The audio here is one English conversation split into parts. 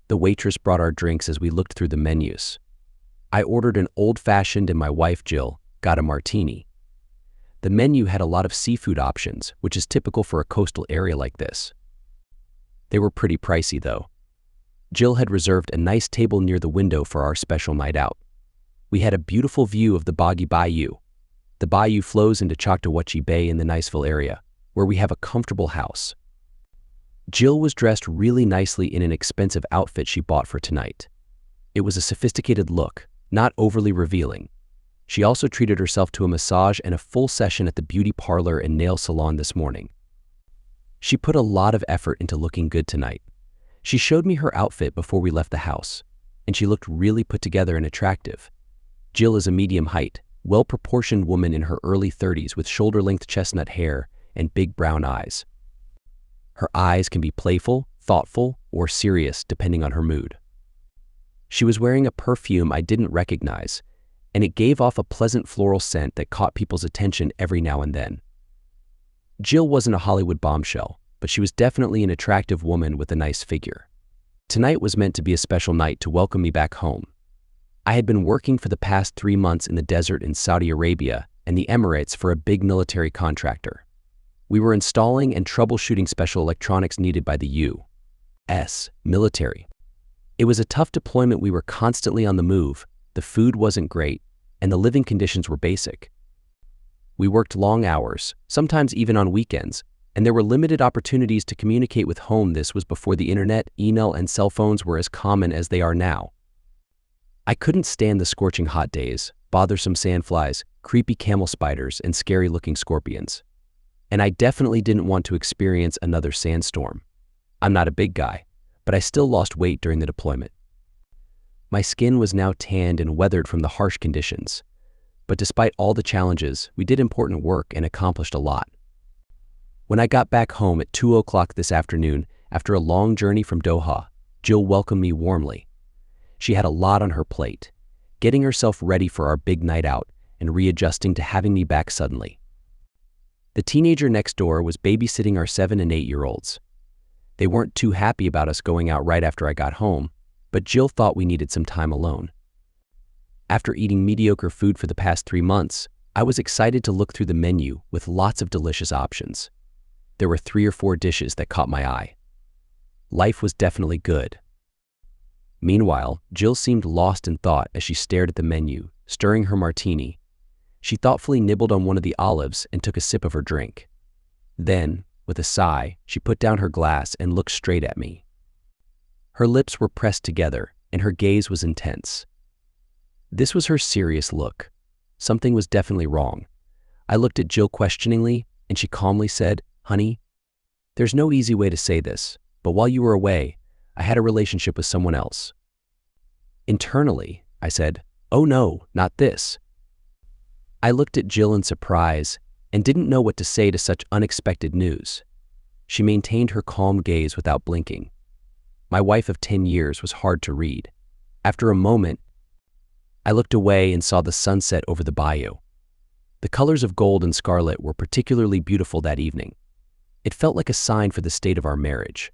The waitress brought our drinks as we looked through the menus. I ordered an old-fashioned and my wife, Jill, got a martini. The menu had a lot of seafood options, which is typical for a coastal area like this. They were pretty pricey, though. Jill had reserved a nice table near the window for our special night out. We had a beautiful view of the boggy bayou. The bayou flows into Choctawhatchee Bay in the Niceville area, where we have a comfortable house. Jill was dressed really nicely in an expensive outfit she bought for tonight. It was a sophisticated look, not overly revealing. She also treated herself to a massage and a full session at the beauty parlor and nail salon this morning. She put a lot of effort into looking good tonight. She showed me her outfit before we left the house, and she looked really put together and attractive. Jill is a medium height, well-proportioned woman in her early 30s with shoulder-length chestnut hair and big brown eyes. Her eyes can be playful, thoughtful, or serious depending on her mood. She was wearing a perfume I didn't recognize, and it gave off a pleasant floral scent that caught people's attention every now and then. Jill wasn't a Hollywood bombshell, but she was definitely an attractive woman with a nice figure. Tonight was meant to be a special night to welcome me back home. I had been working for the past 3 months in the desert in Saudi Arabia and the Emirates for a big military contractor. We were installing and troubleshooting special electronics needed by the U.S. military. It was a tough deployment. We were constantly on the move, the food wasn't great, and the living conditions were basic. We worked long hours, sometimes even on weekends, and there were limited opportunities to communicate with home. This was before the internet, email, and cell phones were as common as they are now. I couldn't stand the scorching hot days, bothersome sandflies, creepy camel spiders, and scary-looking scorpions. And I definitely didn't want to experience another sandstorm. I'm not a big guy, but I still lost weight during the deployment. My skin was now tanned and weathered from the harsh conditions. But despite all the challenges, we did important work and accomplished a lot. When I got back home at 2 o'clock this afternoon, after a long journey from Doha, Jill welcomed me warmly. She had a lot on her plate, getting herself ready for our big night out and readjusting to having me back suddenly. The teenager next door was babysitting our 7- and 8-year-olds. They weren't too happy about us going out right after I got home, but Jill thought we needed some time alone. After eating mediocre food for the past 3 months, I was excited to look through the menu with lots of delicious options. There were 3 or 4 dishes that caught my eye. Life was definitely good. Meanwhile, Jill seemed lost in thought as she stared at the menu, stirring her martini. She thoughtfully nibbled on one of the olives and took a sip of her drink. Then, with a sigh, she put down her glass and looked straight at me. Her lips were pressed together, and her gaze was intense. This was her serious look. Something was definitely wrong. I looked at Jill questioningly, and she calmly said, "Honey, there's no easy way to say this, but while you were away, I had a relationship with someone else." Internally, I said, "Oh no, not this." I looked at Jill in surprise and didn't know what to say to such unexpected news. She maintained her calm gaze without blinking. My wife of 10 years was hard to read. After a moment, I looked away and saw the sunset over the bayou. The colors of gold and scarlet were particularly beautiful that evening. It felt like a sign for the state of our marriage.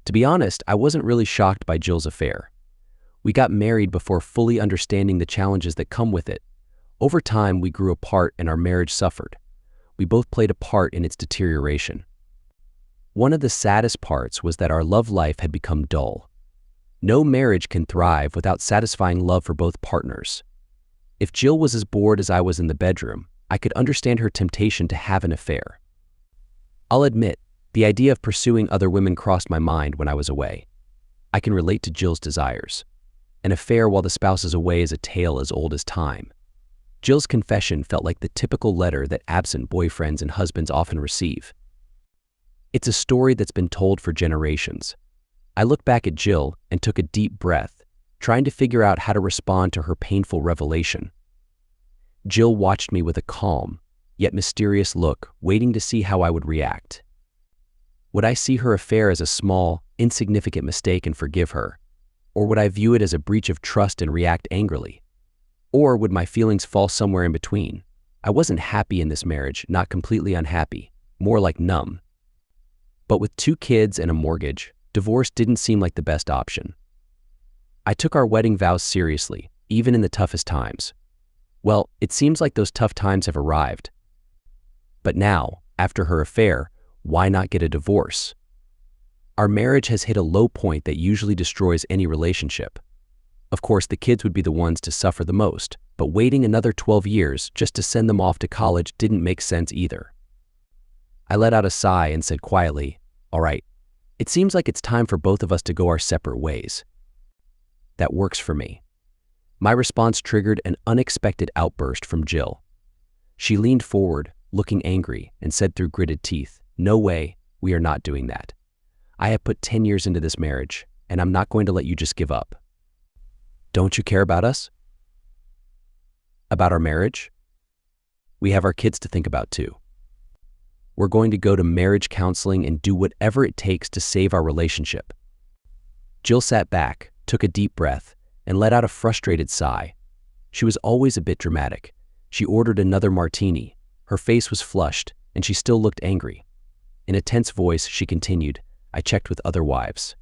To be honest, I wasn't really shocked by Jill's affair. We got married before fully understanding the challenges that come with it. Over time, we grew apart and our marriage suffered. We both played a part in its deterioration. One of the saddest parts was that our love life had become dull. No marriage can thrive without satisfying love for both partners. If Jill was as bored as I was in the bedroom, I could understand her temptation to have an affair. I'll admit, the idea of pursuing other women crossed my mind when I was away. I can relate to Jill's desires. An affair while the spouse is away is a tale as old as time. Jill's confession felt like the typical letter that absent boyfriends and husbands often receive. It's a story that's been told for generations. I looked back at Jill and took a deep breath, trying to figure out how to respond to her painful revelation. Jill watched me with a calm, yet mysterious look, waiting to see how I would react. Would I see her affair as a small, insignificant mistake and forgive her? Or would I view it as a breach of trust and react angrily? Or would my feelings fall somewhere in between? I wasn't happy in this marriage, not completely unhappy, more like numb. But with 2 kids and a mortgage, divorce didn't seem like the best option. I took our wedding vows seriously, even in the toughest times. Well, it seems like those tough times have arrived. But now, after her affair, why not get a divorce? Our marriage has hit a low point that usually destroys any relationship. Of course, the kids would be the ones to suffer the most, but waiting another 12 years just to send them off to college didn't make sense either. I let out a sigh and said quietly, "All right, it seems like it's time for both of us to go our separate ways." That works for me. My response triggered an unexpected outburst from Jill. She leaned forward, looking angry, and said through gritted teeth, "No way, we are not doing that. I have put 10 years into this marriage, and I'm not going to let you just give up." "Don't you care about us? About our marriage? We have our kids to think about too. We're going to go to marriage counseling and do whatever it takes to save our relationship." Jill sat back, took a deep breath, and let out a frustrated sigh. She was always a bit dramatic. She ordered another martini. Her face was flushed, and she still looked angry. In a tense voice, she continued, "I checked with other wives.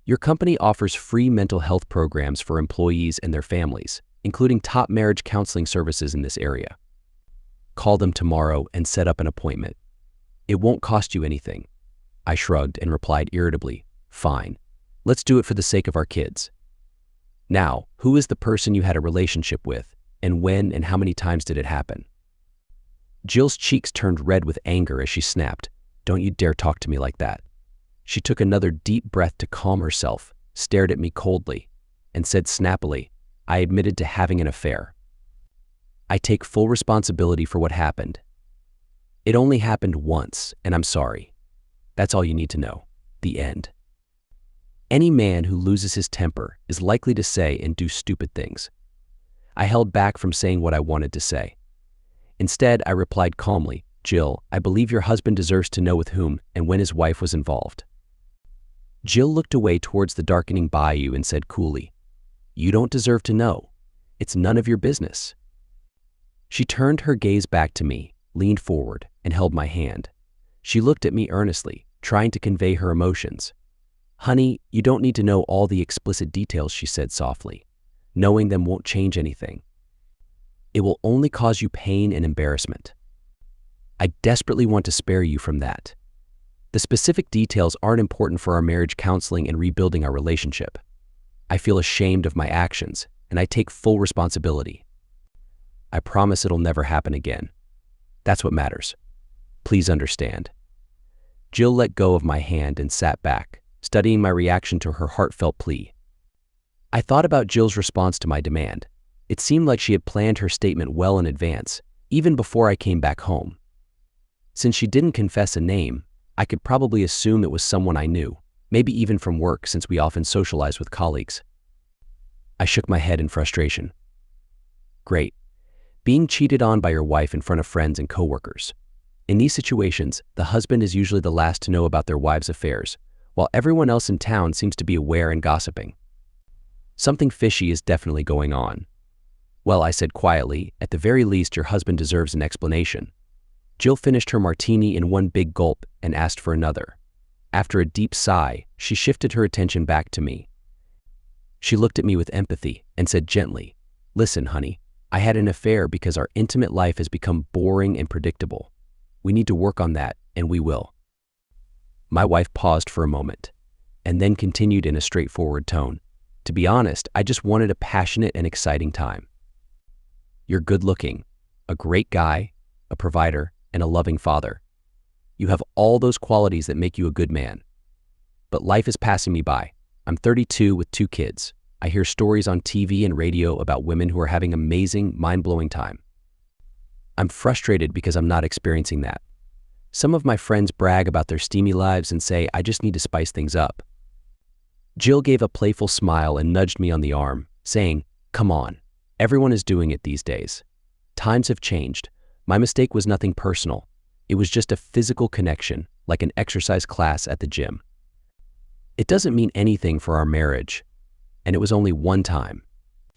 Your company offers free mental health programs for employees and their families, including top marriage counseling services in this area. Call them tomorrow and set up an appointment. It won't cost you anything." I shrugged and replied irritably, "Fine. Let's do it for the sake of our kids." "Now, who is the person you had a relationship with, and when and how many times did it happen?" Jill's cheeks turned red with anger as she snapped, "Don't you dare talk to me like that." She took another deep breath to calm herself, stared at me coldly, and said snappily, "I admitted to having an affair. I take full responsibility for what happened. It only happened once, and I'm sorry. That's all you need to know. The end." Any man who loses his temper is likely to say and do stupid things. I held back from saying what I wanted to say. Instead, I replied calmly, "Jill, I believe your husband deserves to know with whom and when his wife was involved." Jill looked away towards the darkening bayou and said coolly, "You don't deserve to know. It's none of your business." She turned her gaze back to me, leaned forward, and held my hand. She looked at me earnestly, trying to convey her emotions. "Honey, you don't need to know all the explicit details," she said softly. "Knowing them won't change anything. It will only cause you pain and embarrassment. I desperately want to spare you from that. The specific details aren't important for our marriage counseling and rebuilding our relationship. I feel ashamed of my actions, and I take full responsibility. I promise it'll never happen again. That's what matters. Please understand." Jill let go of my hand and sat back, studying my reaction to her heartfelt plea. I thought about Jill's response to my demand. It seemed like she had planned her statement well in advance, even before I came back home. Since she didn't confess a name, I could probably assume it was someone I knew, maybe even from work since we often socialize with colleagues. I shook my head in frustration. Great. Being cheated on by your wife in front of friends and coworkers. In these situations, the husband is usually the last to know about their wives' affairs, while everyone else in town seems to be aware and gossiping. Something fishy is definitely going on. Well, I said quietly, at the very least your husband deserves an explanation. Jill finished her martini in one big gulp and asked for another. After a deep sigh, she shifted her attention back to me. She looked at me with empathy and said gently, "Listen, honey, I had an affair because our intimate life has become boring and predictable. We need to work on that, and we will." My wife paused for a moment, and then continued in a straightforward tone. "To be honest, I just wanted a passionate and exciting time. You're good-looking, a great guy, a provider, and a loving father. You have all those qualities that make you a good man. But life is passing me by. I'm 32 with 2 kids. I hear stories on TV and radio about women who are having amazing, mind-blowing time. I'm frustrated because I'm not experiencing that. Some of my friends brag about their steamy lives and say I just need to spice things up." Jill gave a playful smile and nudged me on the arm, saying, "Come on, everyone is doing it these days. Times have changed. My mistake was nothing personal. It was just a physical connection, like an exercise class at the gym. It doesn't mean anything for our marriage, and it was only one time."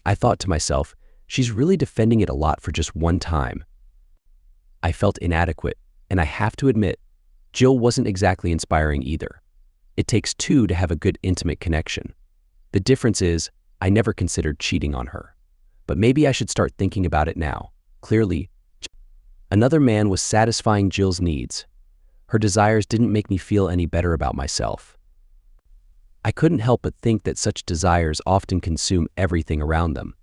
I thought to myself, she's really defending it a lot for just one time. I felt inadequate, and I have to admit, Jill wasn't exactly inspiring either. It takes two to have a good intimate connection. The difference is, I never considered cheating on her. But maybe I should start thinking about it now. Clearly, another man was satisfying Jill's needs. Her desires didn't make me feel any better about myself. I couldn't help but think that such desires often consume everything around them.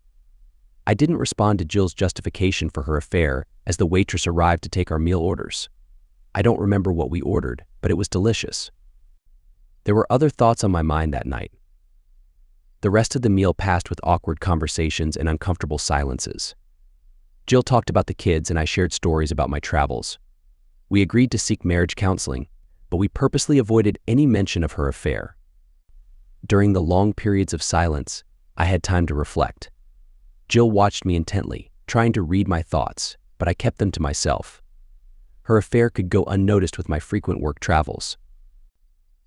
I didn't respond to Jill's justification for her affair as the waitress arrived to take our meal orders. I don't remember what we ordered, but it was delicious. There were other thoughts on my mind that night. The rest of the meal passed with awkward conversations and uncomfortable silences. Jill talked about the kids and I shared stories about my travels. We agreed to seek marriage counseling, but we purposely avoided any mention of her affair. During the long periods of silence, I had time to reflect. Jill watched me intently, trying to read my thoughts, but I kept them to myself. Her affair could go unnoticed with my frequent work travels.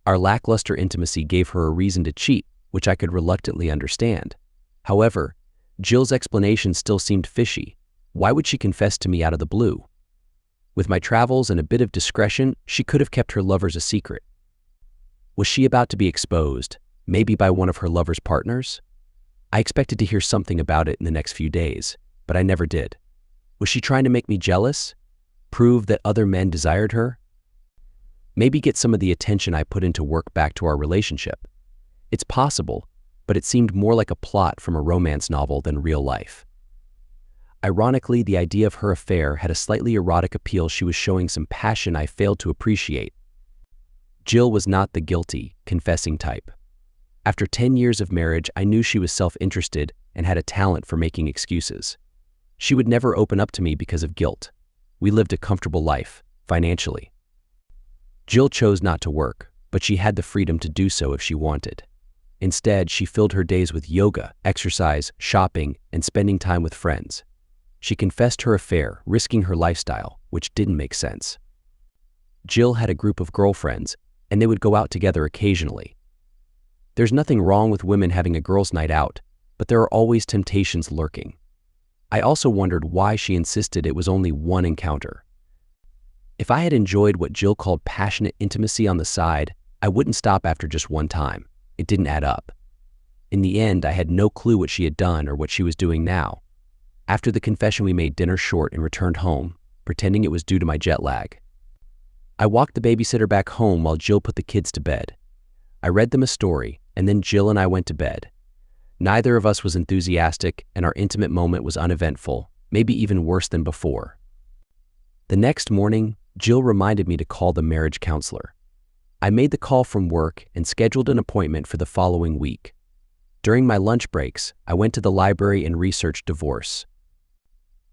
Our lackluster intimacy gave her a reason to cheat, which I could reluctantly understand. However, Jill's explanation still seemed fishy. Why would she confess to me out of the blue? With my travels and a bit of discretion, she could have kept her lovers a secret. Was she about to be exposed, maybe by one of her lover's partners? I expected to hear something about it in the next few days, but I never did. Was she trying to make me jealous? Prove that other men desired her? Maybe get some of the attention I put into work back to our relationship. It's possible, but it seemed more like a plot from a romance novel than real life. Ironically, the idea of her affair had a slightly erotic appeal. She was showing some passion I failed to appreciate. Jill was not the guilty, confessing type. After 10 years of marriage, I knew she was self-interested and had a talent for making excuses. She would never open up to me because of guilt. We lived a comfortable life, financially. Jill chose not to work, but she had the freedom to do so if she wanted. Instead, she filled her days with yoga, exercise, shopping, and spending time with friends. She confessed her affair, risking her lifestyle, which didn't make sense. Jill had a group of girlfriends, and they would go out together occasionally. There's nothing wrong with women having a girls' night out, but there are always temptations lurking. I also wondered why she insisted it was only one encounter. If I had enjoyed what Jill called passionate intimacy on the side, I wouldn't stop after just one time. It didn't add up. In the end, I had no clue what she had done or what she was doing now. After the confession, we made dinner short and returned home, pretending it was due to my jet lag. I walked the babysitter back home while Jill put the kids to bed. I read them a story, and then Jill and I went to bed. Neither of us was enthusiastic, and our intimate moment was uneventful, maybe even worse than before. The next morning, Jill reminded me to call the marriage counselor. I made the call from work and scheduled an appointment for the following week. During my lunch breaks, I went to the library and researched divorce.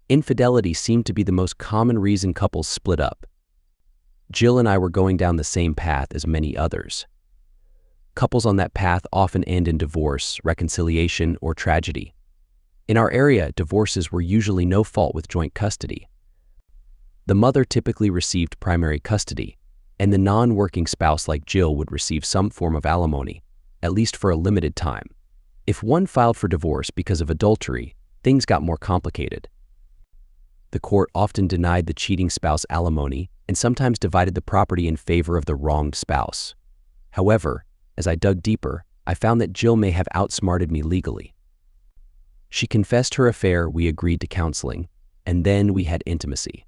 Infidelity seemed to be the most common reason couples split up. Jill and I were going down the same path as many others. Couples on that path often end in divorce, reconciliation, or tragedy. In our area, divorces were usually no fault with joint custody. The mother typically received primary custody, and the non-working spouse like Jill would receive some form of alimony, at least for a limited time. If one filed for divorce because of adultery, things got more complicated. The court often denied the cheating spouse alimony and sometimes divided the property in favor of the wronged spouse. However, as I dug deeper, I found that Jill may have outsmarted me legally. She confessed her affair, we agreed to counseling, and then we had intimacy.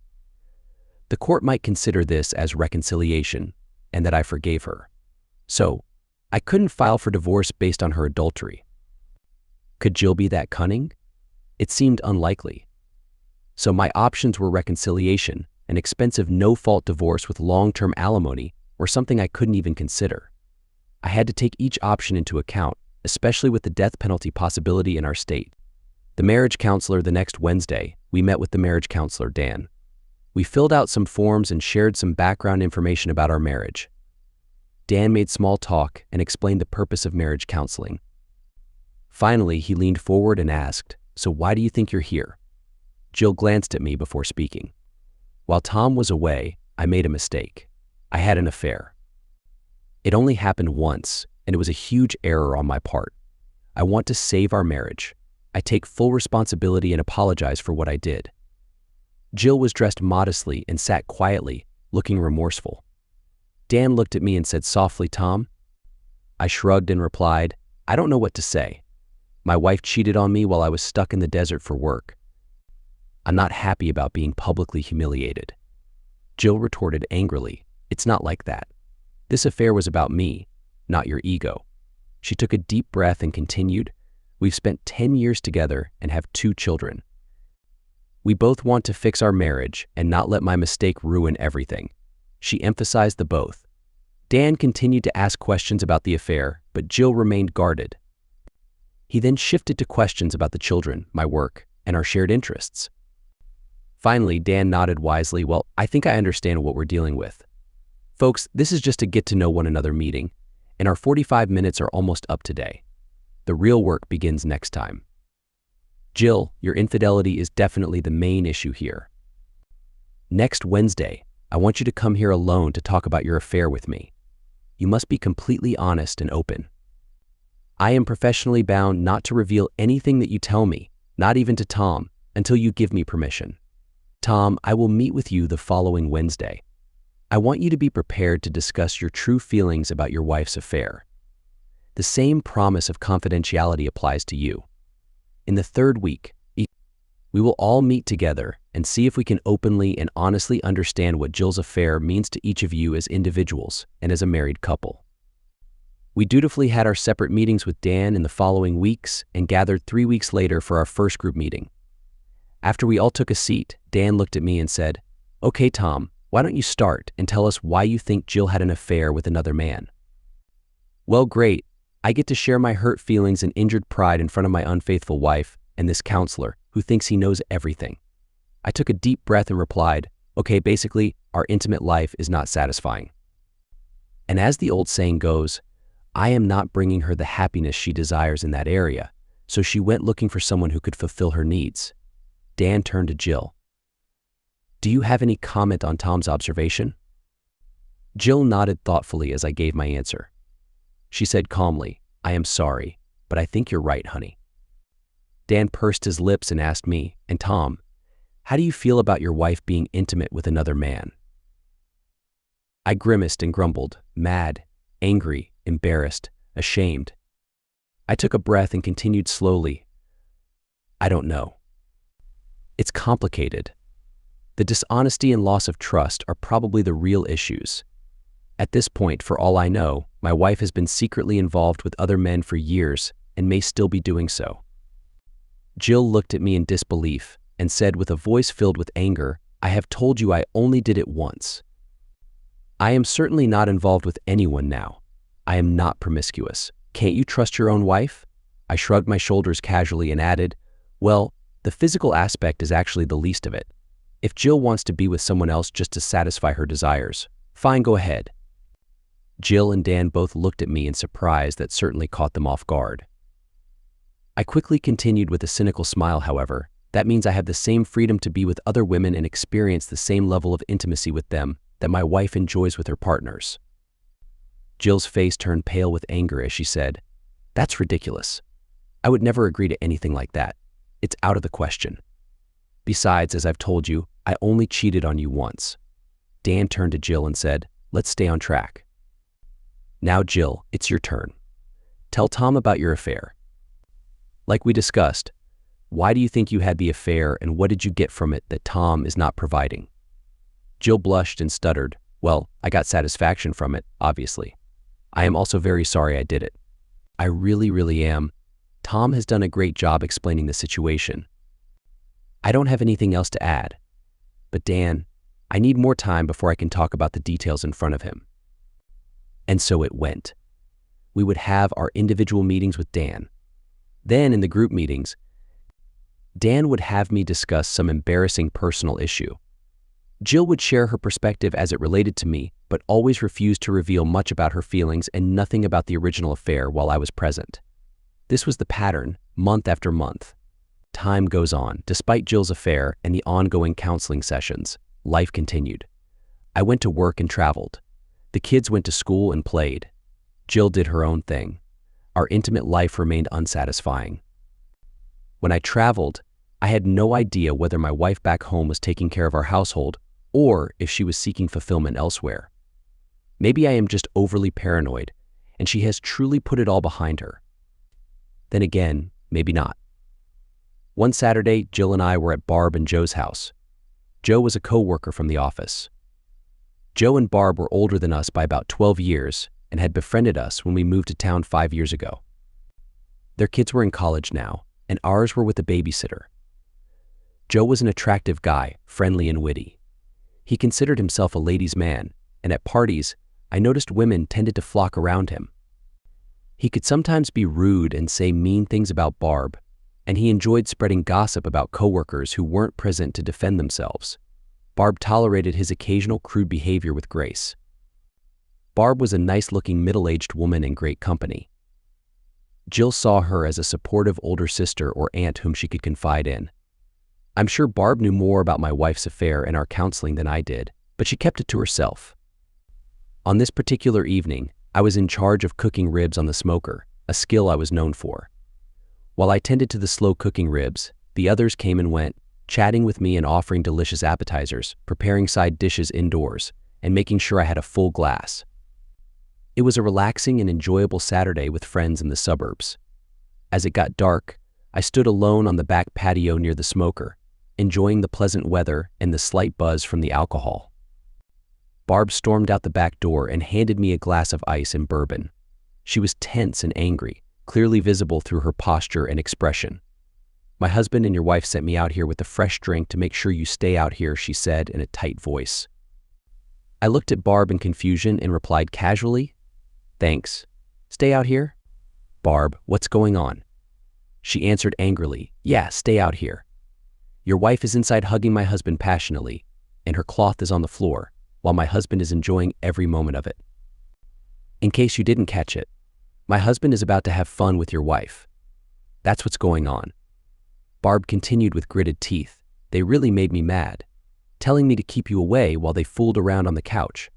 The court might consider this as reconciliation, and that I forgave her. So, I couldn't file for divorce based on her adultery. Could Jill be that cunning? It seemed unlikely. So my options were reconciliation, an expensive no-fault divorce with long-term alimony, or something I couldn't even consider. I had to take each option into account, especially with the death penalty possibility in our state. The marriage counselor the next Wednesday, we met with the marriage counselor, Dan. We filled out some forms and shared some background information about our marriage. Dan made small talk and explained the purpose of marriage counseling. Finally, he leaned forward and asked, "So why do you think you're here?" Jill glanced at me before speaking. While Tom was away, I made a mistake. I had an affair. It only happened once, and it was a huge error on my part. I want to save our marriage. I take full responsibility and apologize for what I did. Jill was dressed modestly and sat quietly, looking remorseful. Dan looked at me and said softly, "Tom, I shrugged and replied, I don't know what to say. My wife cheated on me while I was stuck in the desert for work. I'm not happy about being publicly humiliated. Jill retorted angrily, it's not like that. This affair was about me, not your ego. She took a deep breath and continued, we've spent 10 years together and have 2 children. We both want to fix our marriage and not let my mistake ruin everything. She emphasized the both. Dan continued to ask questions about the affair, but Jill remained guarded. He then shifted to questions about the children, my work, and our shared interests. Finally, Dan nodded wisely, well, I think I understand what we're dealing with. Folks, this is just a get-to-know-one-another meeting, and our 45 minutes are almost up today. The real work begins next time. Jill, your infidelity is definitely the main issue here. Next Wednesday, I want you to come here alone to talk about your affair with me. You must be completely honest and open. I am professionally bound not to reveal anything that you tell me, not even to Tom, until you give me permission. Tom, I will meet with you the following Wednesday. I want you to be prepared to discuss your true feelings about your wife's affair. The same promise of confidentiality applies to you. In the 3rd week, we will all meet together and see if we can openly and honestly understand what Jill's affair means to each of you as individuals and as a married couple. We dutifully had our separate meetings with Dan in the following weeks and gathered 3 weeks later for our first group meeting. After we all took a seat, Dan looked at me and said, Okay, Tom, why don't you start and tell us why you think Jill had an affair with another man? Well, great. I get to share my hurt feelings and injured pride in front of my unfaithful wife and this counselor who thinks he knows everything. I took a deep breath and replied, okay, basically, our intimate life is not satisfying. And as the old saying goes, I am not bringing her the happiness she desires in that area, so she went looking for someone who could fulfill her needs. Dan turned to Jill. Do you have any comment on Tom's observation? Jill nodded thoughtfully as I gave my answer. She said calmly, I am sorry, but I think you're right, honey. Dan pursed his lips and asked me, and Tom, how do you feel about your wife being intimate with another man? I grimaced and grumbled, mad, angry, embarrassed, ashamed. I took a breath and continued slowly. I don't know. It's complicated. The dishonesty and loss of trust are probably the real issues. At this point, for all I know, my wife has been secretly involved with other men for years and may still be doing so. Jill looked at me in disbelief and said with a voice filled with anger, I have told you I only did it once. I am certainly not involved with anyone now. I am not promiscuous. Can't you trust your own wife? I shrugged my shoulders casually and added, well, the physical aspect is actually the least of it. If Jill wants to be with someone else just to satisfy her desires, fine, go ahead. Jill and Dan both looked at me in surprise that certainly caught them off guard. I quickly continued with a cynical smile, however. That means I have the same freedom to be with other women and experience the same level of intimacy with them that my wife enjoys with her partners. Jill's face turned pale with anger as she said, That's ridiculous. I would never agree to anything like that. It's out of the question. Besides, as I've told you, I only cheated on you once. Dan turned to Jill and said, Let's stay on track. Now, Jill, it's your turn. Tell Tom about your affair. Like we discussed, why do you think you had the affair and what did you get from it that Tom is not providing? Jill blushed and stuttered, Well, I got satisfaction from it, obviously. I am also very sorry I did it. I really am. Tom has done a great job explaining the situation. I don't have anything else to add. But Dan, I need more time before I can talk about the details in front of him. And so it went. We would have our individual meetings with Dan. Then in the group meetings, Dan would have me discuss some embarrassing personal issue. Jill would share her perspective as it related to me, but always refused to reveal much about her feelings and nothing about the original affair while I was present. This was the pattern, month after month. Time goes on. Despite Jill's affair and the ongoing counseling sessions, life continued. I went to work and traveled. The kids went to school and played. Jill did her own thing. Our intimate life remained unsatisfying. When I traveled, I had no idea whether my wife back home was taking care of our household or if she was seeking fulfillment elsewhere. Maybe I am just overly paranoid and she has truly put it all behind her. Then again, maybe not. One Saturday, Jill and I were at Barb and Joe's house. Joe was a co-worker from the office. Joe and Barb were older than us by about 12 years and had befriended us when we moved to town 5 years ago. Their kids were in college now, and ours were with a babysitter. Joe was an attractive guy, friendly and witty. He considered himself a ladies' man, and at parties, I noticed women tended to flock around him. He could sometimes be rude and say mean things about Barb, and he enjoyed spreading gossip about coworkers who weren't present to defend themselves. Barb tolerated his occasional crude behavior with grace. Barb was a nice-looking middle-aged woman in great company. Jill saw her as a supportive older sister or aunt whom she could confide in. I'm sure Barb knew more about my wife's affair and our counseling than I did, but she kept it to herself. On this particular evening, I was in charge of cooking ribs on the smoker, a skill I was known for. While I tended to the slow-cooking ribs, the others came and went, chatting with me and offering delicious appetizers, preparing side dishes indoors, and making sure I had a full glass. It was a relaxing and enjoyable Saturday with friends in the suburbs. As it got dark, I stood alone on the back patio near the smoker, enjoying the pleasant weather and the slight buzz from the alcohol. Barb stormed out the back door and handed me a glass of ice and bourbon. She was tense and angry, clearly visible through her posture and expression. "My husband and your wife sent me out here with a fresh drink to make sure you stay out here," she said in a tight voice. I looked at Barb in confusion and replied casually, "Thanks. Stay out here?" "Barb, what's going on?" She answered angrily, "Yeah, stay out here. Your wife is inside hugging my husband passionately, and her cloth is on the floor, while my husband is enjoying every moment of it. In case you didn't catch it, my husband is about to have fun with your wife. That's what's going on." Barb continued with gritted teeth. "They really made me mad, telling me to keep you away while they fooled around on the couch.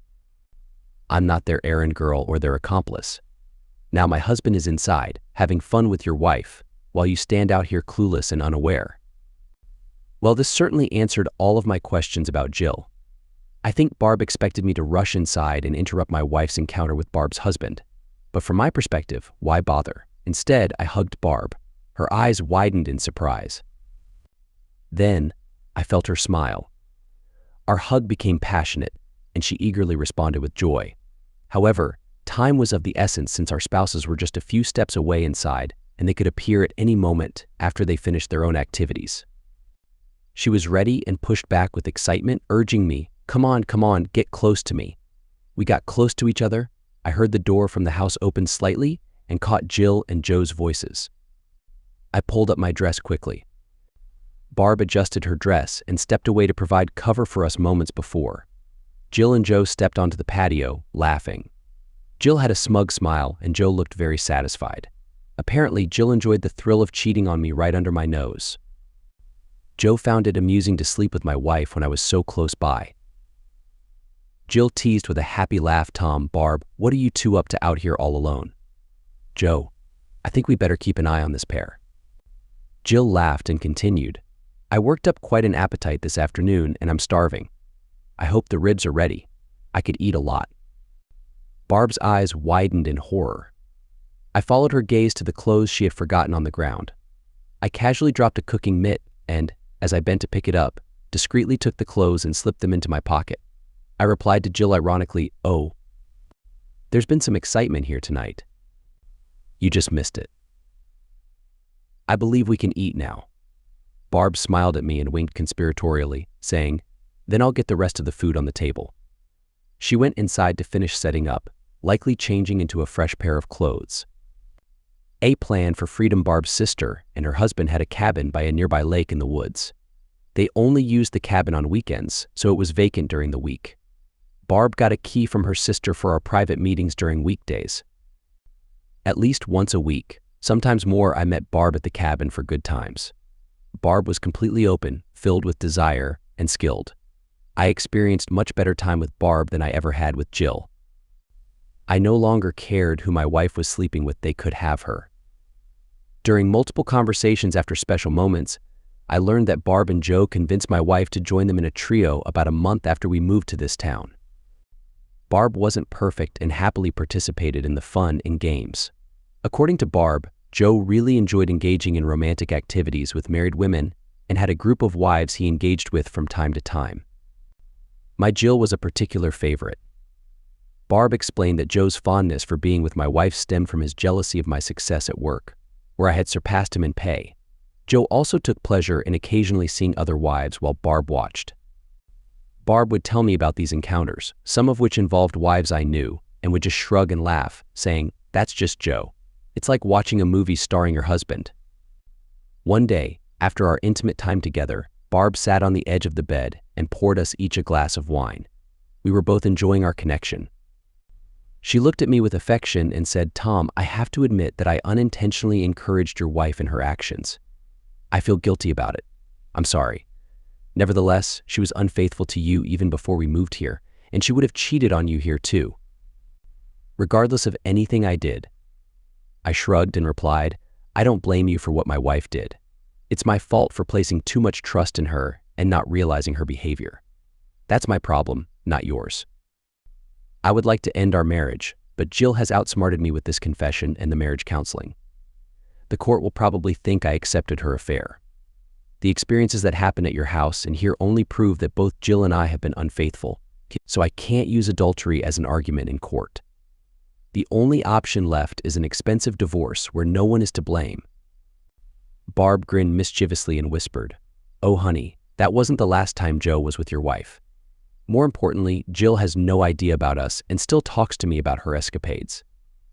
I'm not their errand girl or their accomplice. Now my husband is inside, having fun with your wife, while you stand out here clueless and unaware." Well, this certainly answered all of my questions about Jill. I think Barb expected me to rush inside and interrupt my wife's encounter with Barb's husband. But from my perspective, why bother? Instead, I hugged Barb. Her eyes widened in surprise. Then, I felt her smile. Our hug became passionate, and she eagerly responded with joy. However, time was of the essence since our spouses were just a few steps away inside, and they could appear at any moment after they finished their own activities. She was ready and pushed back with excitement, urging me, come on, get close to me." We got close to each other. I heard the door from the house open slightly and caught Jill and Joe's voices. I pulled up my dress quickly. Barb adjusted her dress and stepped away to provide cover for us moments before. Jill and Joe stepped onto the patio, laughing. Jill had a smug smile, and Joe looked very satisfied. Apparently, Jill enjoyed the thrill of cheating on me right under my nose. Joe found it amusing to sleep with my wife when I was so close by. Jill teased with a happy laugh, "Tom, Barb, what are you two up to out here all alone?" "Joe, I think we better keep an eye on this pair." Jill laughed and continued, "I worked up quite an appetite this afternoon and I'm starving. I hope the ribs are ready. I could eat a lot." Barb's eyes widened in horror. I followed her gaze to the clothes she had forgotten on the ground. I casually dropped a cooking mitt and, as I bent to pick it up, discreetly took the clothes and slipped them into my pocket. I replied to Jill ironically, "Oh, there's been some excitement here tonight. You just missed it. I believe we can eat now." Barb smiled at me and winked conspiratorially, saying, "Then I'll get the rest of the food on the table." She went inside to finish setting up, likely changing into a fresh pair of clothes. A plan for Freedom Barb's sister and her husband had a cabin by a nearby lake in the woods. They only used the cabin on weekends, so it was vacant during the week. Barb got a key from her sister for our private meetings during weekdays. At least once a week, sometimes more, I met Barb at the cabin for good times. Barb was completely open, filled with desire, and skilled. I experienced much better time with Barb than I ever had with Jill. I no longer cared who my wife was sleeping with, they could have her. During multiple conversations after special moments, I learned that Barb and Joe convinced my wife to join them in a trio about a month after we moved to this town. Barb wasn't perfect and happily participated in the fun and games. According to Barb, Joe really enjoyed engaging in romantic activities with married women and had a group of wives he engaged with from time to time. My Jill was a particular favorite. Barb explained that Joe's fondness for being with my wife stemmed from his jealousy of my success at work, where I had surpassed him in pay. Joe also took pleasure in occasionally seeing other wives while Barb watched. Barb would tell me about these encounters, some of which involved wives I knew, and would just shrug and laugh, saying, "That's just Joe. It's like watching a movie starring your husband." One day, after our intimate time together, Barb sat on the edge of the bed and poured us each a glass of wine. We were both enjoying our connection. She looked at me with affection and said, "Tom, I have to admit that I unintentionally encouraged your wife in her actions. I feel guilty about it. I'm sorry. Nevertheless, she was unfaithful to you even before we moved here, and she would have cheated on you here too. Regardless of anything I did." I shrugged and replied, "I don't blame you for what my wife did. It's my fault for placing too much trust in her and not realizing her behavior. That's my problem, not yours. I would like to end our marriage, but Jill has outsmarted me with this confession and the marriage counseling. The court will probably think I accepted her affair. The experiences that happen at your house and here only prove that both Jill and I have been unfaithful, so I can't use adultery as an argument in court. The only option left is an expensive divorce where no one is to blame." Barb grinned mischievously and whispered, "Oh honey, that wasn't the last time Joe was with your wife. More importantly, Jill has no idea about us and still talks to me about her escapades.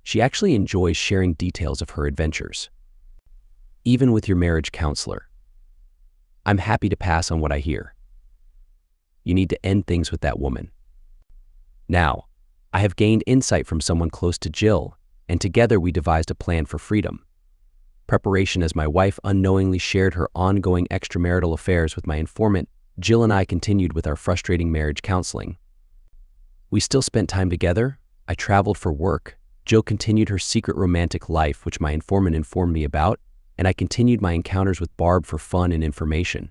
She actually enjoys sharing details of her adventures. Even with your marriage counselor. I'm happy to pass on what I hear. You need to end things with that woman." Now, I have gained insight from someone close to Jill, and together we devised a plan for freedom. Preparation as my wife unknowingly shared her ongoing extramarital affairs with my informant, Jill and I continued with our frustrating marriage counseling. We still spent time together. I traveled for work. Jill continued her secret romantic life, which my informant informed me about, and I continued my encounters with Barb for fun and information.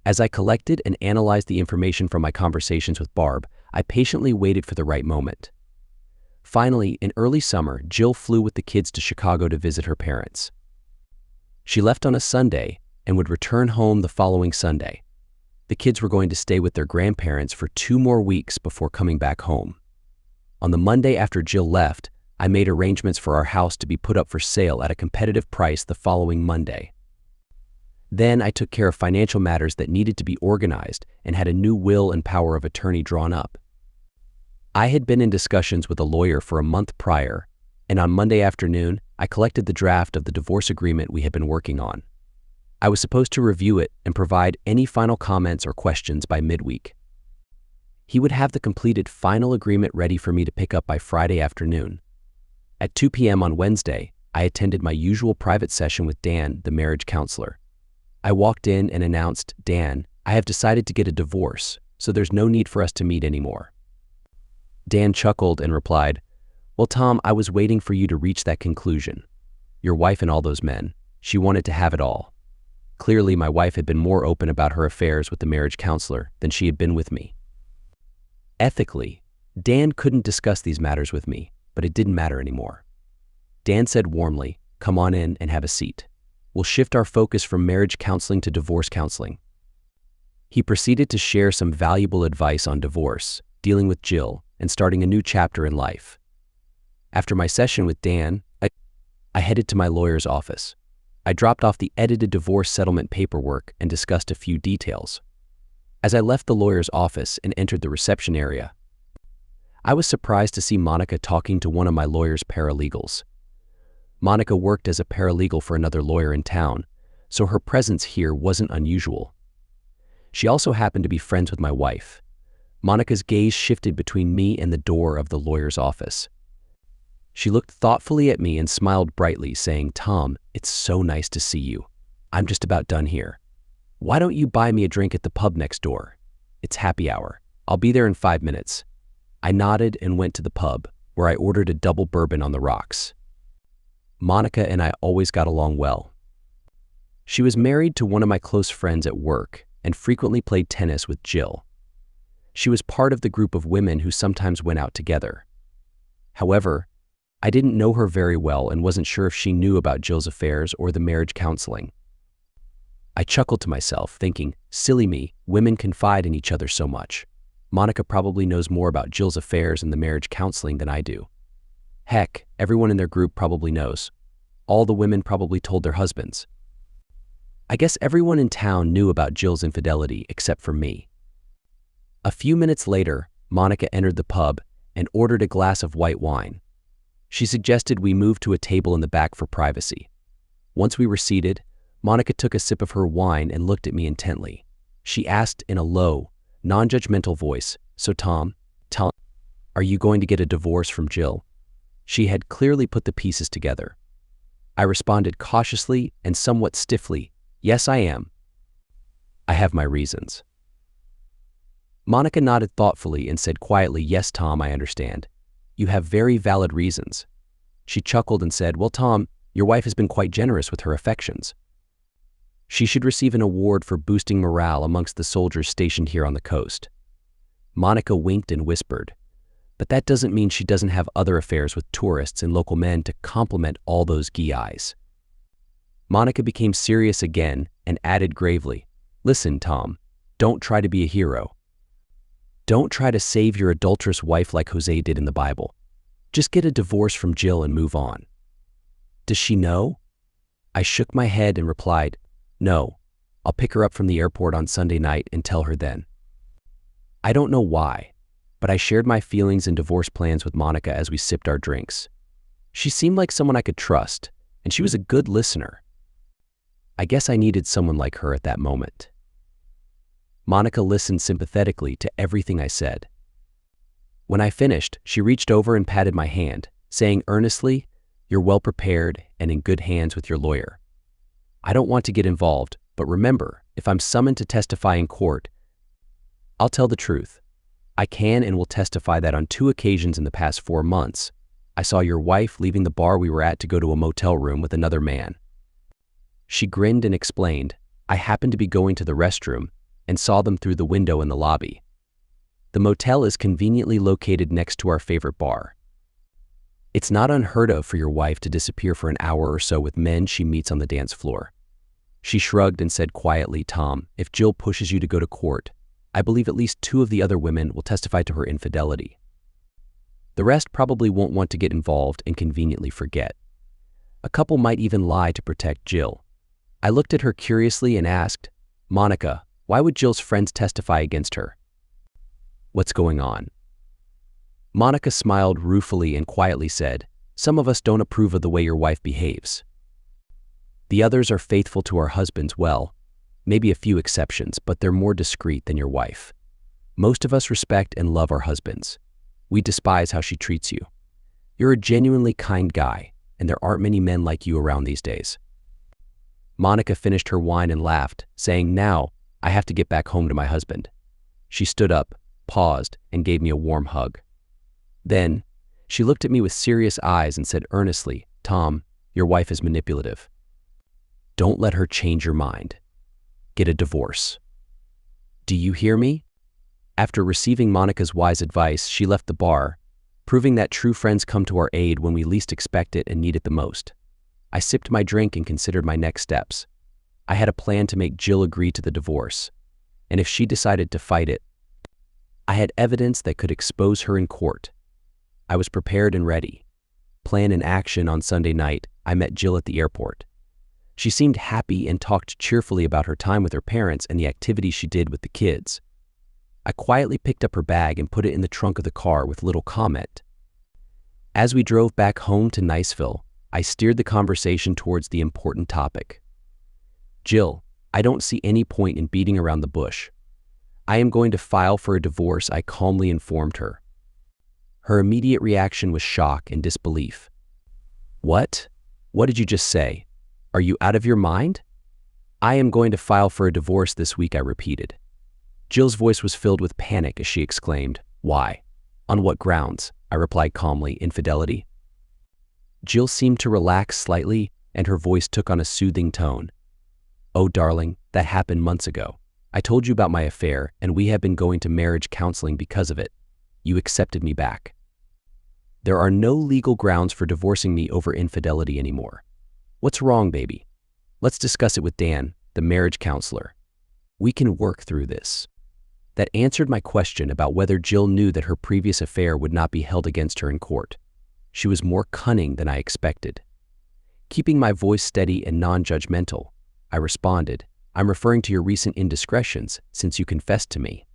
As I collected and analyzed the information from my conversations with Barb, I patiently waited for the right moment. Finally, in early summer, Jill flew with the kids to Chicago to visit her parents. She left on a Sunday and would return home the following Sunday. The kids were going to stay with their grandparents for 2 more weeks before coming back home. On the Monday after Jill left, I made arrangements for our house to be put up for sale at a competitive price the following Monday. Then I took care of financial matters that needed to be organized and had a new will and power of attorney drawn up. I had been in discussions with a lawyer for a month prior, and on Monday afternoon, I collected the draft of the divorce agreement we had been working on. I was supposed to review it and provide any final comments or questions by midweek. He would have the completed final agreement ready for me to pick up by Friday afternoon. At 2 p.m. on Wednesday, I attended my usual private session with Dan, the marriage counselor. I walked in and announced, "Dan, I have decided to get a divorce, so there's no need for us to meet anymore." Dan chuckled and replied, "Well, Tom, I was waiting for you to reach that conclusion. Your wife and all those men, she wanted to have it all." Clearly, my wife had been more open about her affairs with the marriage counselor than she had been with me. Ethically, Dan couldn't discuss these matters with me, but it didn't matter anymore. Dan said warmly, "Come on in and have a seat. We'll shift our focus from marriage counseling to divorce counseling." He proceeded to share some valuable advice on divorce, dealing with Jill, and starting a new chapter in life. After my session with Dan, I headed to my lawyer's office. I dropped off the edited divorce settlement paperwork and discussed a few details. As I left the lawyer's office and entered the reception area, I was surprised to see Monica talking to one of my lawyer's paralegals. Monica worked as a paralegal for another lawyer in town, so her presence here wasn't unusual. She also happened to be friends with my wife. Monica's gaze shifted between me and the door of the lawyer's office. She looked thoughtfully at me and smiled brightly, saying, "Tom, it's so nice to see you. I'm just about done here. Why don't you buy me a drink at the pub next door? It's happy hour. I'll be there in 5 minutes." I nodded and went to the pub, where I ordered a double bourbon on the rocks. Monica and I always got along well. She was married to one of my close friends at work and frequently played tennis with Jill. She was part of the group of women who sometimes went out together. However, I didn't know her very well and wasn't sure if she knew about Jill's affairs or the marriage counseling. I chuckled to myself, thinking, silly me, women confide in each other so much. Monica probably knows more about Jill's affairs and the marriage counseling than I do. Heck, everyone in their group probably knows. All the women probably told their husbands. I guess everyone in town knew about Jill's infidelity except for me. A few minutes later, Monica entered the pub and ordered a glass of white wine. She suggested we move to a table in the back for privacy. Once we were seated, Monica took a sip of her wine and looked at me intently. She asked in a low, non-judgmental voice, "So Tom, are you going to get a divorce from Jill?" She had clearly put the pieces together. I responded cautiously and somewhat stiffly, "Yes, I am. I have my reasons." Monica nodded thoughtfully and said quietly, "Yes, Tom, I understand. You have very valid reasons." She chuckled and said, "Well, Tom, your wife has been quite generous with her affections. She should receive an award for boosting morale amongst the soldiers stationed here on the coast." Monica winked and whispered, "But that doesn't mean she doesn't have other affairs with tourists and local men to complement all those guys." Monica became serious again and added gravely, "Listen, Tom, don't try to be a hero. Don't try to save your adulterous wife like Jose did in the Bible. Just get a divorce from Jill and move on." "Does she know?" I shook my head and replied, "No, I'll pick her up from the airport on Sunday night and tell her then." I don't know why, but I shared my feelings and divorce plans with Monica as we sipped our drinks. She seemed like someone I could trust, and she was a good listener. I guess I needed someone like her at that moment. Monica listened sympathetically to everything I said. When I finished, she reached over and patted my hand, saying earnestly, "You're well prepared and in good hands with your lawyer. I don't want to get involved, but remember, if I'm summoned to testify in court, I'll tell the truth. I can and will testify that on 2 occasions in the past 4 months, I saw your wife leaving the bar we were at to go to a motel room with another man." She grinned and explained, "I happened to be going to the restroom and saw them through the window in the lobby. The motel is conveniently located next to our favorite bar. It's not unheard of for your wife to disappear for an hour or so with men she meets on the dance floor." She shrugged and said quietly, "Tom, if Jill pushes you to go to court, I believe at least 2 of the other women will testify to her infidelity. The rest probably won't want to get involved and conveniently forget. A couple might even lie to protect Jill." I looked at her curiously and asked, "Monica, why would Jill's friends testify against her? What's going on?" Monica smiled ruefully and quietly said, "Some of us don't approve of the way your wife behaves. The others are faithful to our husbands well, maybe a few exceptions, but they're more discreet than your wife. Most of us respect and love our husbands. We despise how she treats you. You're a genuinely kind guy, and there aren't many men like you around these days." Monica finished her wine and laughed, saying, "Now, I have to get back home to my husband." She stood up, paused, and gave me a warm hug. Then, she looked at me with serious eyes and said earnestly, "Tom, your wife is manipulative. Don't let her change your mind. Get a divorce. Do you hear me?" After receiving Monica's wise advice, she left the bar, proving that true friends come to our aid when we least expect it and need it the most. I sipped my drink and considered my next steps. I had a plan to make Jill agree to the divorce, and if she decided to fight it, I had evidence that could expose her in court. I was prepared and ready. Plan in action. On Sunday night, I met Jill at the airport. She seemed happy and talked cheerfully about her time with her parents and the activities she did with the kids. I quietly picked up her bag and put it in the trunk of the car with little comment. As we drove back home to Niceville, I steered the conversation towards the important topic. "Jill, I don't see any point in beating around the bush. I am going to file for a divorce," I calmly informed her. Her immediate reaction was shock and disbelief. "What? What did you just say? Are you out of your mind?" "I am going to file for a divorce this week," I repeated. Jill's voice was filled with panic as she exclaimed, "Why? On what grounds?" I replied calmly, "Infidelity." Jill seemed to relax slightly, and her voice took on a soothing tone. "Oh, darling, that happened months ago. I told you about my affair, and we have been going to marriage counseling because of it. You accepted me back. There are no legal grounds for divorcing me over infidelity anymore. What's wrong, baby? Let's discuss it with Dan, the marriage counselor. We can work through this." That answered my question about whether Jill knew that her previous affair would not be held against her in court. She was more cunning than I expected. Keeping my voice steady and non-judgmental, I responded, "I'm referring to your recent indiscretions since you confessed to me.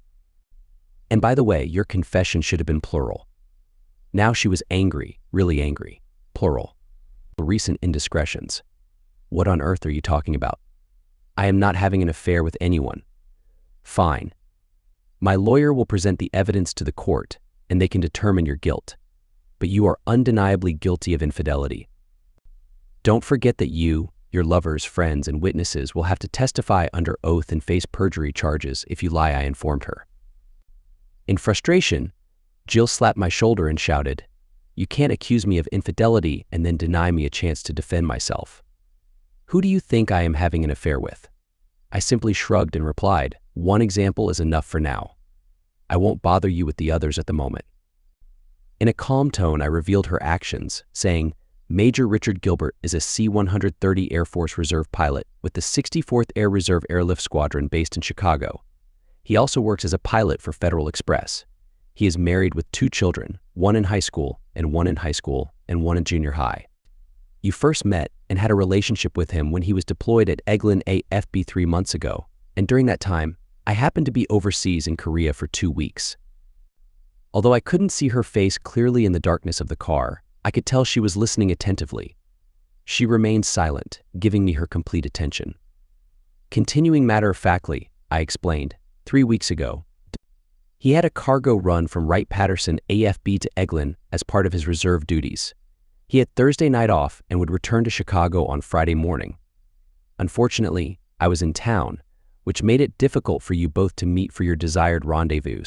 And by the way, your confession should have been plural." Now she was angry, really angry. Plural. Recent indiscretions. What on earth are you talking about? I am not having an affair with anyone. Fine. My lawyer will present the evidence to the court, and they can determine your guilt. But you are undeniably guilty of infidelity. Don't forget that you, your lovers, friends, and witnesses will have to testify under oath and face perjury charges if you lie, I informed her. In frustration, Jill slapped my shoulder and shouted, "You can't accuse me of infidelity and then deny me a chance to defend myself. Who do you think I am having an affair with?" I simply shrugged and replied, "One example is enough for now. I won't bother you with the others at the moment." In a calm tone, I revealed her actions, saying, "Major Richard Gilbert is a C-130 Air Force Reserve pilot with the 64th Air Reserve Airlift Squadron based in Chicago. He also works as a pilot for Federal Express. He is married with 2 children, one in high school and one in in junior high. You first met and had a relationship with him when he was deployed at Eglin AFB 3 months ago, and during that time, I happened to be overseas in Korea for 2 weeks." Although I couldn't see her face clearly in the darkness of the car, I could tell she was listening attentively. She remained silent, giving me her complete attention. Continuing matter-of-factly, I explained, 3 weeks ago, he had a cargo run from Wright-Patterson AFB to Eglin as part of his reserve duties. He had Thursday night off and would return to Chicago on Friday morning. Unfortunately, I was in town, which made it difficult for you both to meet for your desired rendezvous.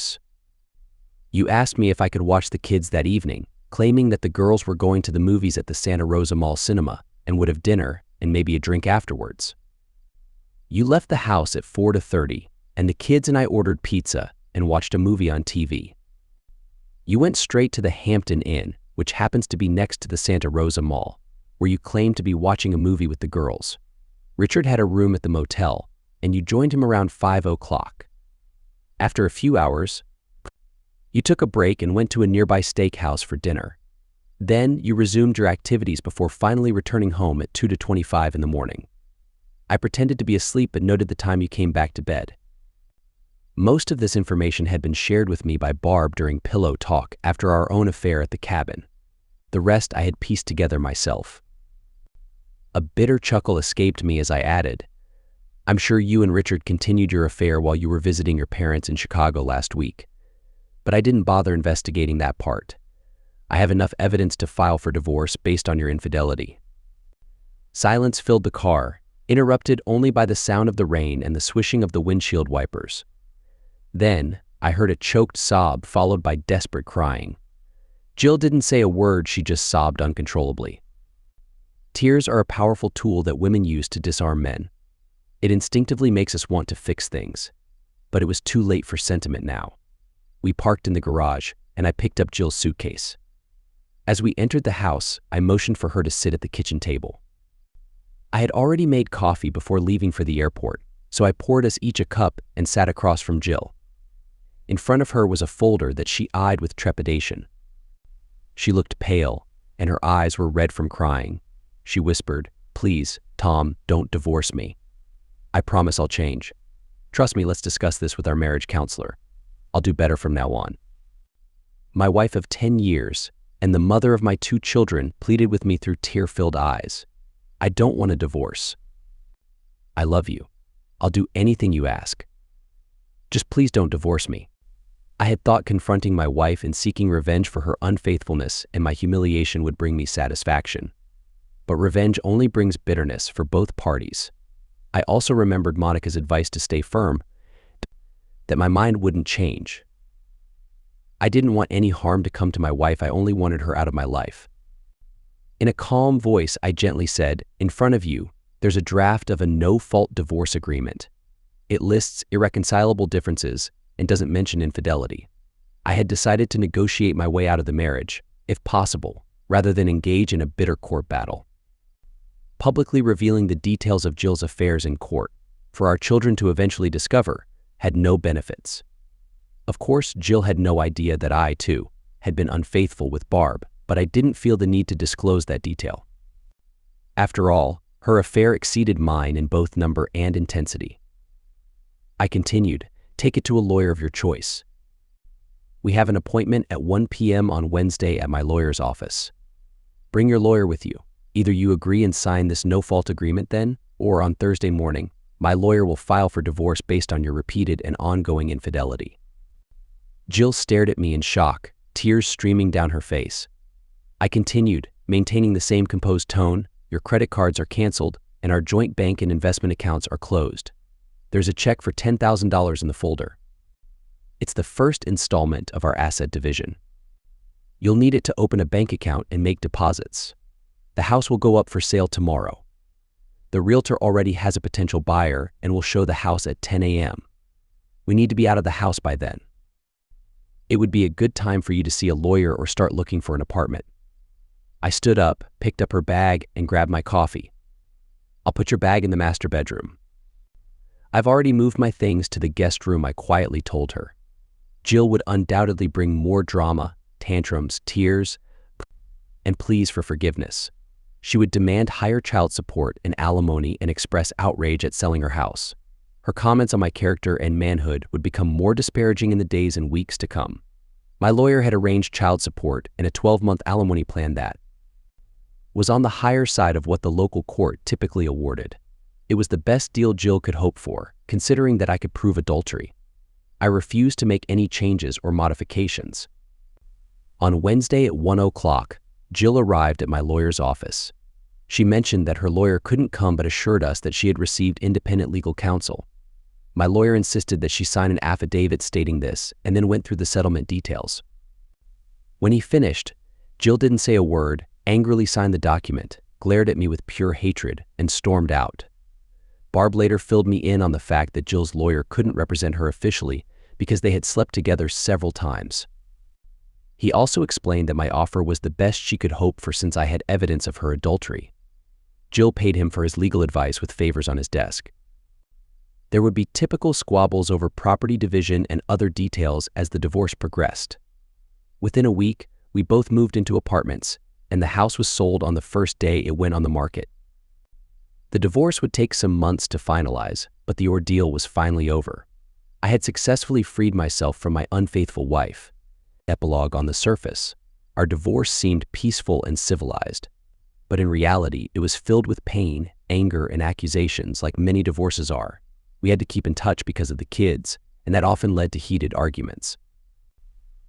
You asked me if I could watch the kids that evening, claiming that the girls were going to the movies at the Santa Rosa Mall Cinema and would have dinner and maybe a drink afterwards. You left the house at 4:30, and the kids and I ordered pizza and watched a movie on TV. You went straight to the Hampton Inn, which happens to be next to the Santa Rosa Mall, where you claimed to be watching a movie with the girls. Richard had a room at the motel, and you joined him around 5 o'clock. After a few hours, you took a break and went to a nearby steakhouse for dinner. Then you resumed your activities before finally returning home at 2:25 in the morning. I pretended to be asleep but noted the time you came back to bed. Most of this information had been shared with me by Barb during pillow talk after our own affair at the cabin. The rest I had pieced together myself. A bitter chuckle escaped me as I added, "I'm sure you and Richard continued your affair while you were visiting your parents in Chicago last week. But I didn't bother investigating that part. I have enough evidence to file for divorce based on your infidelity." Silence filled the car, interrupted only by the sound of the rain and the swishing of the windshield wipers. Then, I heard a choked sob followed by desperate crying. Jill didn't say a word, she just sobbed uncontrollably. Tears are a powerful tool that women use to disarm men. It instinctively makes us want to fix things. But it was too late for sentiment now. We parked in the garage, and I picked up Jill's suitcase. As we entered the house, I motioned for her to sit at the kitchen table. I had already made coffee before leaving for the airport, so I poured us each a cup and sat across from Jill. In front of her was a folder that she eyed with trepidation. She looked pale, and her eyes were red from crying. She whispered, "Please, Tom, don't divorce me. I promise I'll change. Trust me, let's discuss this with our marriage counselor. I'll do better from now on." My wife of 10 years and the mother of my 2 children pleaded with me through tear-filled eyes. "I don't want a divorce. I love you. I'll do anything you ask. Just please don't divorce me." I had thought confronting my wife and seeking revenge for her unfaithfulness and my humiliation would bring me satisfaction. But revenge only brings bitterness for both parties. I also remembered Monica's advice to stay firm, that my mind wouldn't change. I didn't want any harm to come to my wife, I only wanted her out of my life. In a calm voice, I gently said, "In front of you, there's a draft of a no-fault divorce agreement. It lists irreconcilable differences and doesn't mention infidelity. I had decided to negotiate my way out of the marriage, if possible, rather than engage in a bitter court battle. Publicly revealing the details of Jill's affairs in court, for our children to eventually discover, had no benefits. Of course, Jill had no idea that I, too, had been unfaithful with Barb, but I didn't feel the need to disclose that detail. After all, her affair exceeded mine in both number and intensity. I continued, "Take it to a lawyer of your choice. We have an appointment at 1 p.m. on Wednesday at my lawyer's office. Bring your lawyer with you. Either you agree and sign this no-fault agreement then, or on Thursday morning, my lawyer will file for divorce based on your repeated and ongoing infidelity." Jill stared at me in shock, tears streaming down her face. I continued, maintaining the same composed tone, "Your credit cards are canceled, and our joint bank and investment accounts are closed. There's a check for $10,000 in the folder. It's the first installment of our asset division. You'll need it to open a bank account and make deposits. The house will go up for sale tomorrow. The realtor already has a potential buyer and will show the house at 10 a.m. We need to be out of the house by then. It would be a good time for you to see a lawyer or start looking for an apartment." I stood up, picked up her bag, and grabbed my coffee. "I'll put your bag in the master bedroom." "I've already moved my things to the guest room," I quietly told her. Jill would undoubtedly bring more drama, tantrums, tears, and pleas for forgiveness. She would demand higher child support and alimony and express outrage at selling her house. Her comments on my character and manhood would become more disparaging in the days and weeks to come. My lawyer had arranged child support and a 12-month alimony plan that was on the higher side of what the local court typically awarded. It was the best deal Jill could hope for, considering that I could prove adultery. I refused to make any changes or modifications. On Wednesday at 1 o'clock, Jill arrived at my lawyer's office. She mentioned that her lawyer couldn't come but assured us that she had received independent legal counsel. My lawyer insisted that she sign an affidavit stating this and then went through the settlement details. When he finished, Jill didn't say a word, angrily signed the document, glared at me with pure hatred, and stormed out. Barb later filled me in on the fact that Jill's lawyer couldn't represent her officially because they had slept together several times. He also explained that my offer was the best she could hope for since I had evidence of her adultery. Jill paid him for his legal advice with favors on his desk. There would be typical squabbles over property division and other details as the divorce progressed. Within a week, we both moved into apartments, and the house was sold on the first day it went on the market. The divorce would take some months to finalize, but the ordeal was finally over. I had successfully freed myself from my unfaithful wife. Epilogue: on the surface, our divorce seemed peaceful and civilized, but in reality, it was filled with pain, anger, and accusations like many divorces are. We had to keep in touch because of the kids, and that often led to heated arguments.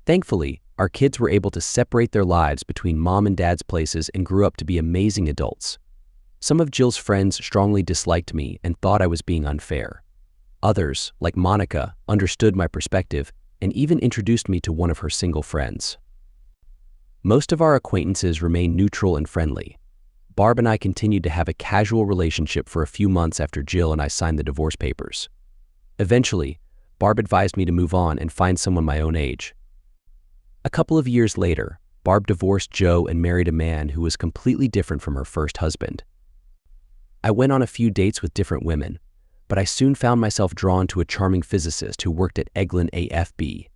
Thankfully, our kids were able to separate their lives between mom and dad's places and grew up to be amazing adults. Some of Jill's friends strongly disliked me and thought I was being unfair. Others, like Monica, understood my perspective and even introduced me to one of her single friends. Most of our acquaintances remained neutral and friendly. Barb and I continued to have a casual relationship for a few months after Jill and I signed the divorce papers. Eventually, Barb advised me to move on and find someone my own age. A couple of years later, Barb divorced Joe and married a man who was completely different from her first husband. I went on a few dates with different women, but I soon found myself drawn to a charming physicist who worked at Eglin AFB.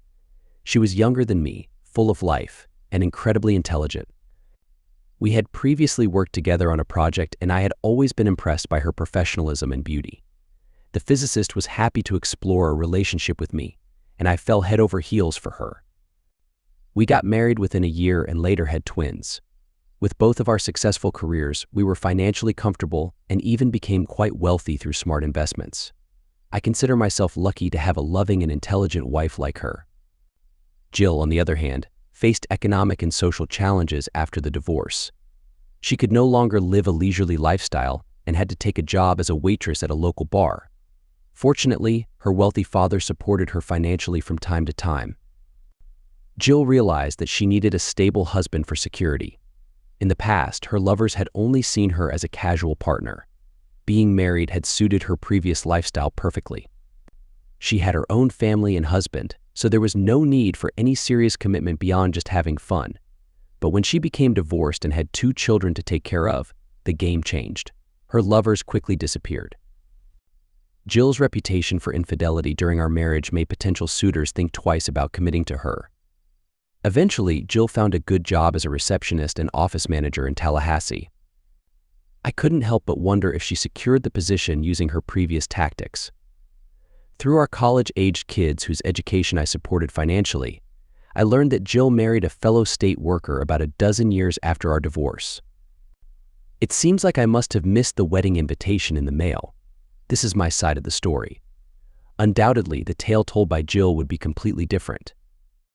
She was younger than me, full of life, and incredibly intelligent. We had previously worked together on a project, and I had always been impressed by her professionalism and beauty. The physicist was happy to explore a relationship with me, and I fell head over heels for her. We got married within a year and later had twins. With both of our successful careers, we were financially comfortable and even became quite wealthy through smart investments. I consider myself lucky to have a loving and intelligent wife like her. Jill, on the other hand, faced economic and social challenges after the divorce. She could no longer live a leisurely lifestyle and had to take a job as a waitress at a local bar. Fortunately, her wealthy father supported her financially from time to time. Jill realized that she needed a stable husband for security. In the past, her lovers had only seen her as a casual partner. Being married had suited her previous lifestyle perfectly. She had her own family and husband, so there was no need for any serious commitment beyond just having fun. But when she became divorced and had 2 children to take care of, the game changed. Her lovers quickly disappeared. Jill's reputation for infidelity during our marriage made potential suitors think twice about committing to her. Eventually, Jill found a good job as a receptionist and office manager in Tallahassee. I couldn't help but wonder if she secured the position using her previous tactics. Through our college-aged kids whose education I supported financially, I learned that Jill married a fellow state worker about a dozen years after our divorce. It seems like I must have missed the wedding invitation in the mail. This is my side of the story. Undoubtedly, the tale told by Jill would be completely different.